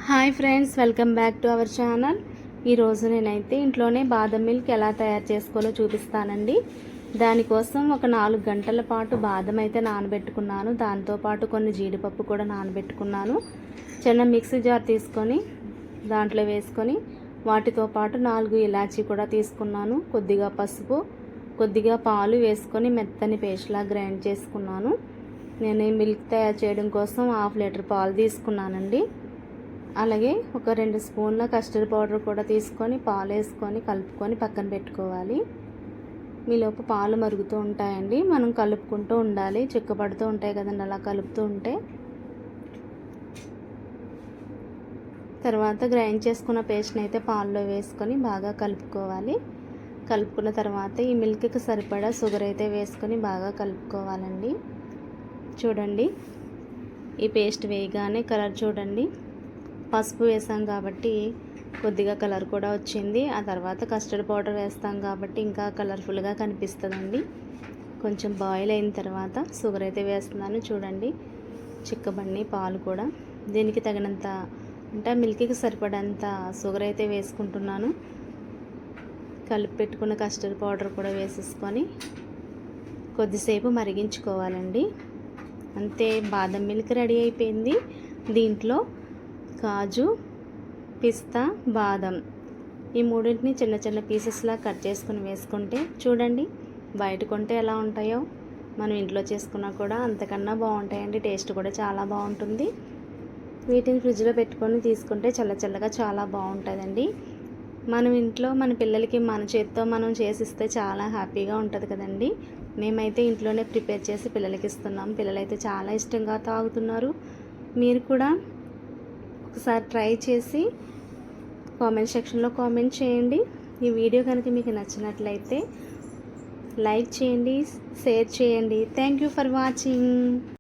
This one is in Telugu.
Hi friends, welcome back to our channel. ఈరోజు నేనైతే ఇంట్లోనే బాదం మిల్క్ ఎలా తయారు చేసుకోవాలో చూపిస్తానండి. దానికోసం ఒక 4 గంటల పాటు బాదం అయితే నానబెట్టుకున్నాను. దాంతోపాటు కొన్ని జీడిపప్పు కూడా నానబెట్టుకున్నాను. చిన్న మిక్సీ జార్ తీసుకొని దాంట్లో వేసుకొని వాటితో పాటు 4 ఇలాచీ కూడా తీసుకున్నాను. కొద్దిగా పసుపు, కొద్దిగా పాలు వేసుకొని మెత్తని పేస్ట్లా గ్రైండ్ చేసుకున్నాను. నేను ఈ మిల్క్ తయారు చేయడం కోసం 1/2 లీటర్ పాలు తీసుకున్నానండి. అలాగే ఒక 2 స్పూన్ల కస్టర్డ్ పౌడర్ కూడా తీసుకొని పాలు వేసుకొని కలుపుకొని పక్కన పెట్టుకోవాలి. మీలోపు పాలు మరుగుతూ ఉంటాయండి, మనం కలుపుకుంటూ ఉండాలి. చిక్కపడుతూ ఉంటాయి కదండి, అలా కలుపుతూ ఉంటే. తర్వాత గ్రైండ్ చేసుకున్న పేస్ట్ని అయితే పాల్లో వేసుకొని బాగా కలుపుకోవాలి. కలుపుకున్న తర్వాత ఈ మిల్క్కి సరిపడా షుగర్ అయితే వేసుకొని బాగా కలుపుకోవాలండి. చూడండి, ఈ పేస్ట్ వేయగానే కలర్ చూడండి, పసుపు వేసాం కాబట్టి కొద్దిగా కలర్ కూడా వచ్చింది. ఆ తర్వాత కస్టర్డ్ పౌడర్ వేస్తాం కాబట్టి ఇంకా కలర్ఫుల్గా కనిపిస్తుందండి. కొంచెం బాయిల్ అయిన తర్వాత షుగర్ అయితే వేస్తున్నాను. చూడండి, చిక్కబడిని పాలు కూడా దీనికి తగినంత, అంటే మిల్క్కి సరిపడంత షుగర్ అయితే వేసుకుంటున్నాను. కలిపి పెట్టుకున్న కస్టర్డ్ పౌడర్ కూడా వేసేసుకొని కొద్దిసేపు మరిగించుకోవాలండి. అంతే, బాదం మిల్క్ రెడీ అయిపోయింది. దీంట్లో కాజు, పిస్తా, బాదం ఈ మూడింటిని చిన్న చిన్న పీసెస్లా కట్ చేసుకుని వేసుకుంటే చూడండి, బయట కొంటే ఎలా ఉంటాయో మనం ఇంట్లో చేసుకున్నా కూడా అంతకన్నా బాగుంటాయండి. టేస్ట్ కూడా చాలా బాగుంటుంది. వీటిని ఫ్రిడ్జ్లో పెట్టుకొని తీసుకుంటే చల్లగా చాలా బాగుంటుందండి. మనం ఇంట్లో మన పిల్లలకి మన చేతితో మనం చేసిస్తే చాలా హ్యాపీగా ఉంటుంది కదండి. మేమైతే ఇంట్లోనే ప్రిపేర్ చేసి పిల్లలకి ఇస్తున్నాం. పిల్లలైతే చాలా ఇష్టంగా తాగుతున్నారు. మీరు కూడా ఒకసారి ట్రై చేసి కామెంట్ సెక్షన్లో కామెంట్ చేయండి. ఈ వీడియో కనుక మీకు నచ్చినట్లయితే లైక్ చేయండి, షేర్ చేయండి. Thank you for watching.